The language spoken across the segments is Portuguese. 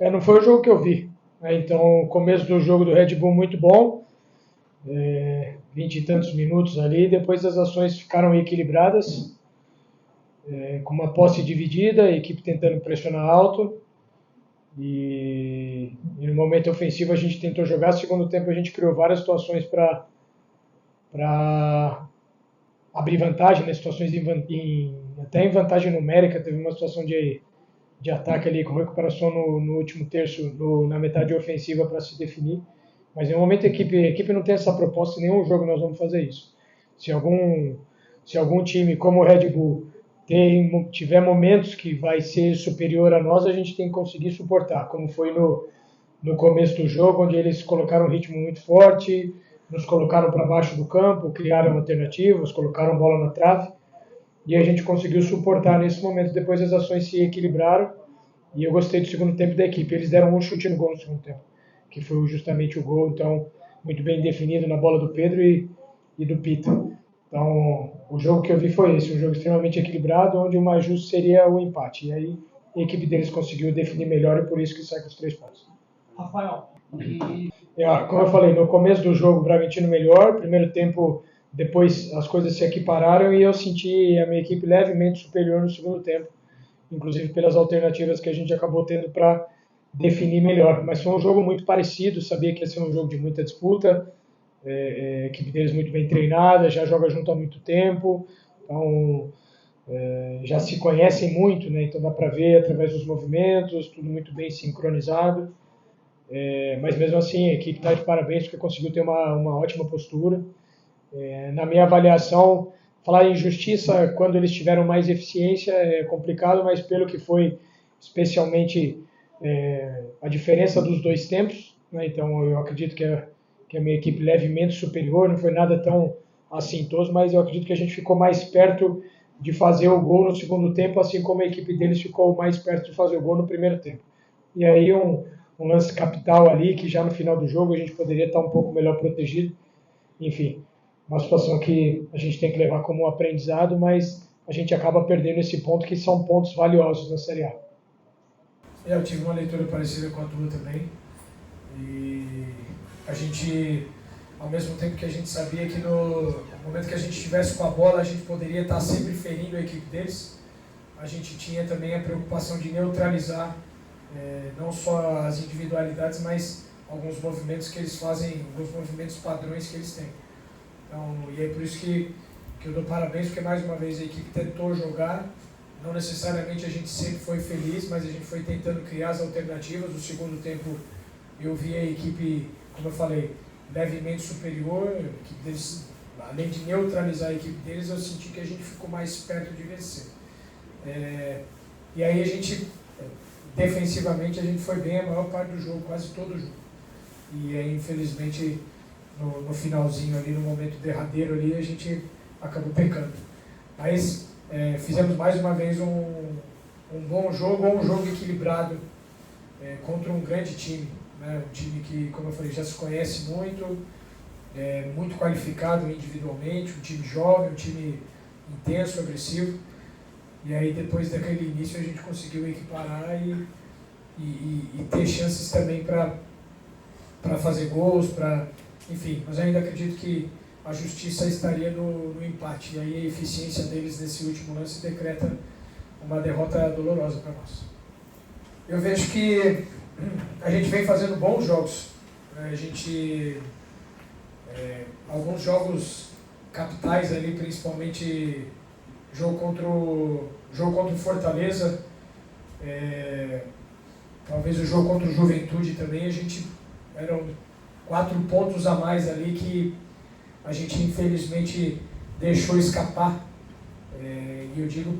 Não foi o jogo que eu vi. Então, o começo do jogo do Red Bull muito bom, 20 e tantos minutos ali, depois as ações ficaram equilibradas, com uma posse dividida, a equipe tentando pressionar alto, e no momento ofensivo a gente tentou jogar, segundo tempo a gente criou várias situações para abrir vantagem, né? Situações até em vantagem numérica, teve uma situação de ataque ali com recuperação no último terço, na metade ofensiva para se definir. Mas em um momento a equipe não tem essa proposta, em nenhum jogo nós vamos fazer isso. Se algum time como o Red Bull tiver momentos que vai ser superior a nós, a gente tem que conseguir suportar, como foi no começo do jogo, onde eles colocaram um ritmo muito forte, nos colocaram para baixo do campo, criaram alternativas, colocaram bola na trave, e a gente conseguiu suportar nesse momento. Depois as ações se equilibraram, e eu gostei do segundo tempo da equipe. Eles deram um chute no gol no segundo tempo, que foi justamente o gol, então, muito bem definido na bola do Pedro e do Pita. Então, o jogo que eu vi foi esse, um jogo extremamente equilibrado, onde o mais justo seria o empate. E aí a equipe deles conseguiu definir melhor e por isso que sai com os 3 pontos. Rafael, como eu falei, no começo do jogo o Bragantino melhor, primeiro tempo, depois as coisas se equipararam e eu senti a minha equipe levemente superior no segundo tempo, inclusive pelas alternativas que a gente acabou tendo para definir melhor. Mas foi um jogo muito parecido, sabia que ia ser um jogo de muita disputa, a equipe deles muito bem treinada, já joga junto há muito tempo, então já se conhecem muito, né? Então dá para ver através dos movimentos, tudo muito bem sincronizado. Mas mesmo assim a equipe está de parabéns porque conseguiu ter uma ótima postura. Na minha avaliação, falar em justiça quando eles tiveram mais eficiência é complicado, mas pelo que foi especialmente a diferença dos dois tempos, né? Então eu acredito que a minha equipe levemente superior, não foi nada tão assintoso, mas eu acredito que a gente ficou mais perto de fazer o gol no segundo tempo, assim como a equipe deles ficou mais perto de fazer o gol no primeiro tempo. E aí um lance capital ali, que já no final do jogo a gente poderia estar um pouco melhor protegido. Enfim, uma situação que a gente tem que levar como um aprendizado, mas a gente acaba perdendo esse ponto, que são pontos valiosos na Série A. Eu tive uma leitura parecida com a tua também. E a gente, ao mesmo tempo que a gente sabia que no momento que a gente estivesse com a bola, a gente poderia estar sempre ferindo a equipe deles, a gente tinha também a preocupação de neutralizar não só as individualidades, mas alguns movimentos que eles fazem, alguns movimentos padrões que eles têm. Então, e é por isso que eu dou parabéns, porque mais uma vez a equipe tentou jogar, não necessariamente a gente sempre foi feliz, mas a gente foi tentando criar as alternativas. No segundo tempo eu vi a equipe, como eu falei, levemente superior, que deles, além de neutralizar a equipe deles, eu senti que a gente ficou mais perto de vencer. E aí a gente, defensivamente, a gente foi bem a maior parte do jogo, quase todo o jogo. E aí, infelizmente, no finalzinho ali, no momento derradeiro ali, a gente acabou pecando. Mas fizemos mais uma vez um bom jogo, um jogo equilibrado contra um grande time, né? Um time que, como eu falei, já se conhece muito, muito qualificado individualmente, um time jovem, um time intenso, agressivo. E aí depois daquele início a gente conseguiu equiparar e ter chances também para fazer gols, enfim, mas eu ainda acredito que a justiça estaria no empate, e aí a eficiência deles nesse último lance decreta uma derrota dolorosa para nós. Eu vejo que a gente vem fazendo bons jogos, a gente, alguns jogos capitais ali, principalmente jogo contra o Fortaleza, talvez o jogo contra o Juventude também, a gente eram 4 pontos a mais ali que a gente infelizmente deixou escapar, e eu digo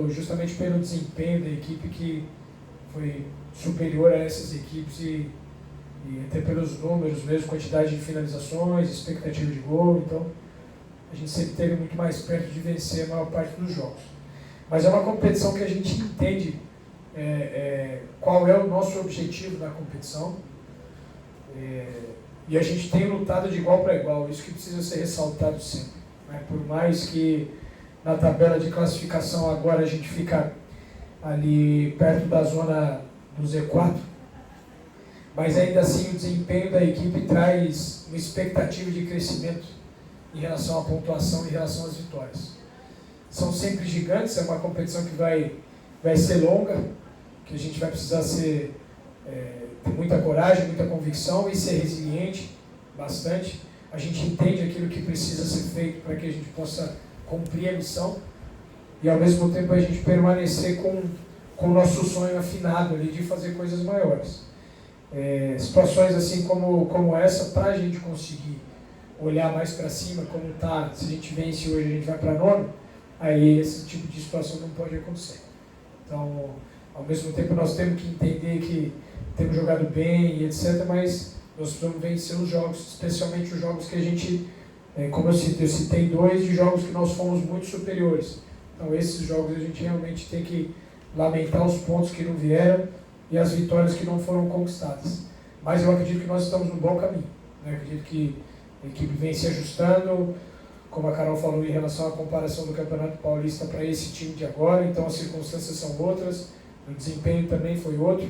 justamente pelo desempenho da equipe, que foi superior a essas equipes, e até pelos números mesmo, quantidade de finalizações, expectativa de gol. Então a gente sempre esteve muito mais perto de vencer a maior parte dos jogos. Mas é uma competição que a gente entende qual é o nosso objetivo na competição, e a gente tem lutado de igual para igual, isso que precisa ser ressaltado sempre, né? Por mais que na tabela de classificação agora a gente fica ali perto da zona do Z4, mas ainda assim o desempenho da equipe traz uma expectativa de crescimento em relação à pontuação, em relação às vitórias. São sempre gigantes, é uma competição que vai ser longa, que a gente vai precisar ter muita coragem, muita convicção e ser resiliente bastante. A gente entende aquilo que precisa ser feito para que a gente possa cumprir a missão e ao mesmo tempo a gente permanecer com o nosso sonho afinado ali de fazer coisas maiores. Situações assim como essa, para a gente conseguir olhar mais para cima, como está, se a gente vence hoje a gente vai para nono, aí esse tipo de situação não pode acontecer. Então, ao mesmo tempo nós temos que entender que temos jogado bem e etc, mas nós precisamos vencer os jogos, especialmente os jogos que a gente, como eu citei 2 de jogos que nós fomos muito superiores. Então esses jogos a gente realmente tem que lamentar os pontos que não vieram e as vitórias que não foram conquistadas. Mas eu acredito que nós estamos no bom caminho. Eu acredito que a equipe vem se ajustando, como a Carol falou em relação à comparação do Campeonato Paulista para esse time de agora, então as circunstâncias são outras, o desempenho também foi outro.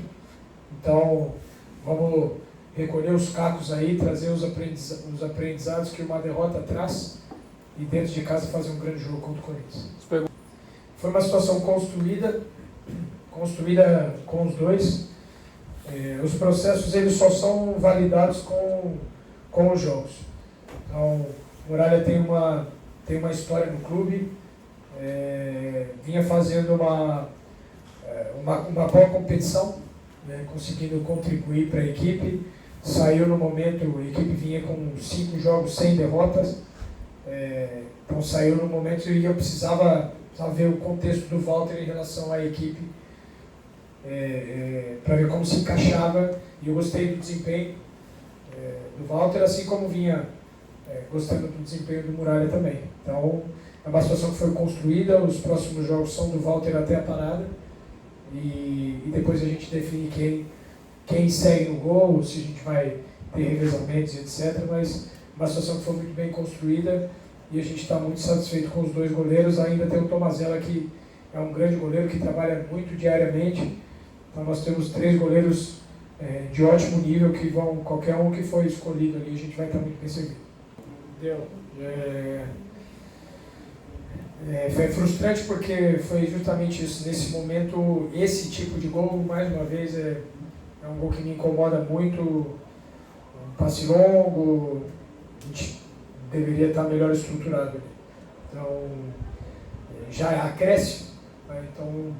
Então vamos recolher os cacos aí, trazer os aprendizados que uma derrota traz e dentro de casa fazer um grande jogo contra o Corinthians. Foi uma situação construída com os dois. Os processos eles só são validados com os jogos. Então, o Muralha tem uma história no clube, vinha fazendo uma boa competição, né, conseguindo contribuir para a equipe. Saiu no momento, a equipe vinha com 5 jogos sem derrotas, então saiu no momento e eu precisava ver o contexto do Walter em relação à equipe, para ver como se encaixava, e eu gostei do desempenho do Walter, assim como vinha gostando do desempenho do Muralha também. Então, é uma situação que foi construída, os próximos jogos são do Walter até a parada, e depois a gente define quem segue no gol, se a gente vai ter revezamentos, etc. Mas uma situação que foi muito bem construída e a gente está muito satisfeito com os 2 goleiros. Ainda tem o Tomazella, que é um grande goleiro que trabalha muito diariamente. Então nós temos 3 goleiros de ótimo nível que vão, qualquer um que for escolhido ali, a gente vai estar muito bem servido. Foi frustrante porque foi justamente isso, nesse momento, esse tipo de gol, mais uma vez, é um gol que me incomoda muito, um passe longo, a gente deveria estar melhor estruturado ali. Então, já acresce, né? Então,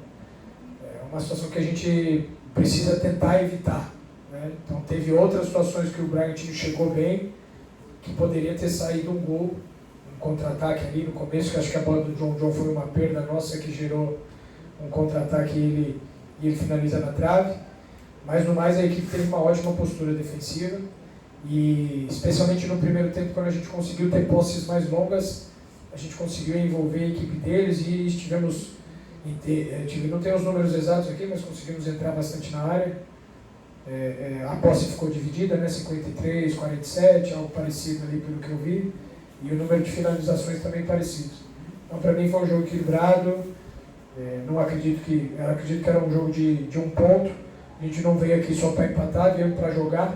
é uma situação que a gente precisa tentar evitar, né? Então, teve outras situações que o Bragantino chegou bem, que poderia ter saído um gol, um contra-ataque ali no começo, que acho que a bola do John foi uma perda nossa que gerou um contra-ataque e ele finaliza na trave. Mas no mais a equipe teve uma ótima postura defensiva e especialmente no primeiro tempo, quando a gente conseguiu ter posses mais longas, a gente conseguiu envolver a equipe deles e estivemos, não tenho os números exatos aqui, mas conseguimos entrar bastante na área. A posse ficou dividida, né, 53, 47, algo parecido ali pelo que eu vi, e o número de finalizações também parecido. Então para mim foi um jogo equilibrado, acredito que era um jogo de um ponto. A gente não veio aqui só para empatar, veio para jogar,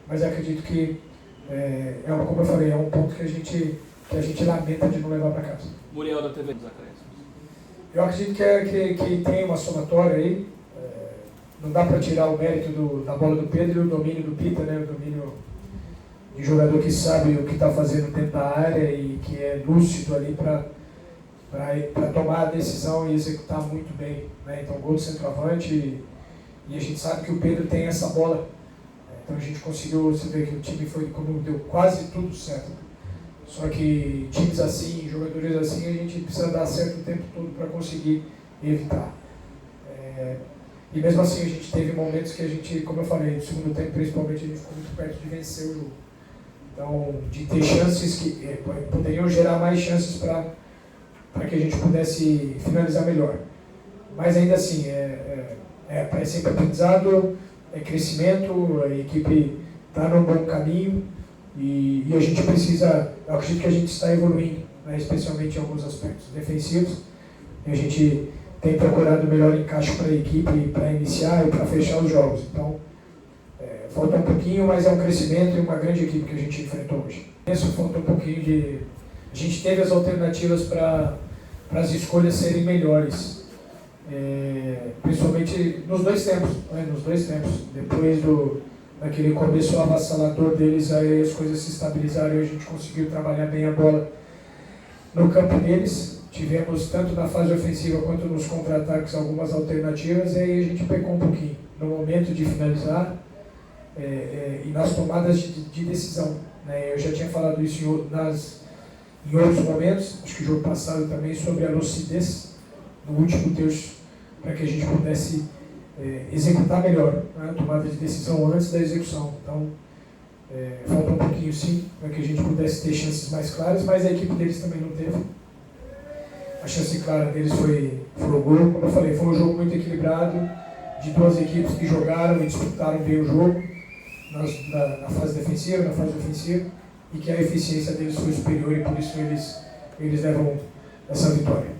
mas acredito que, como eu falei, é um ponto que a gente lamenta de não levar para casa. Muriel da TV dos Acréscimos. Eu acredito que tem uma somatória aí, não dá para tirar o mérito da bola do Pedro e o domínio do Pita, né? O domínio de jogador que sabe o que está fazendo dentro da área e que é lúcido ali para tomar a decisão e executar muito bem, né? Então, gol do centroavante. E a gente sabe que o Pedro tem essa bola. Então a gente conseguiu, você vê que o time deu quase tudo certo. Só que times assim, jogadores assim, a gente precisa dar certo o tempo todo para conseguir evitar. E mesmo assim a gente teve momentos que a gente, como eu falei, no segundo tempo principalmente, a gente ficou muito perto de vencer o jogo. Então, de ter chances que poderiam gerar mais chances para que a gente pudesse finalizar melhor. Mas ainda assim, é sempre aprendizado, é crescimento, a equipe está num bom caminho e a gente precisa, eu acredito que a gente está evoluindo, né, especialmente em alguns aspectos defensivos. A gente tem procurado o melhor encaixe para a equipe, para iniciar e para fechar os jogos. Então, falta um pouquinho, mas é um crescimento e uma grande equipe que a gente enfrentou hoje. Isso falta um pouquinho de... A gente teve as alternativas para as escolhas serem melhores, principalmente nos dois tempos, né? Nos dois tempos. Depois daquele começo avassalador deles, aí as coisas se estabilizaram e a gente conseguiu trabalhar bem a bola no campo deles. Tivemos tanto na fase ofensiva quanto nos contra-ataques algumas alternativas, e aí a gente pecou um pouquinho no momento de finalizar e nas tomadas de decisão, né? Eu já tinha falado isso em outros momentos, acho que o jogo passado também, sobre a lucidez no último terço, para que a gente pudesse executar melhor, né? A tomada de decisão antes da execução. Então, falta um pouquinho sim, para que a gente pudesse ter chances mais claras, mas a equipe deles também não teve. A chance clara deles foi o gol. Como eu falei, foi um jogo muito equilibrado, de duas equipes que jogaram e disputaram bem o jogo, na fase defensiva, na fase ofensiva, e que a eficiência deles foi superior e por isso eles levam essa vitória.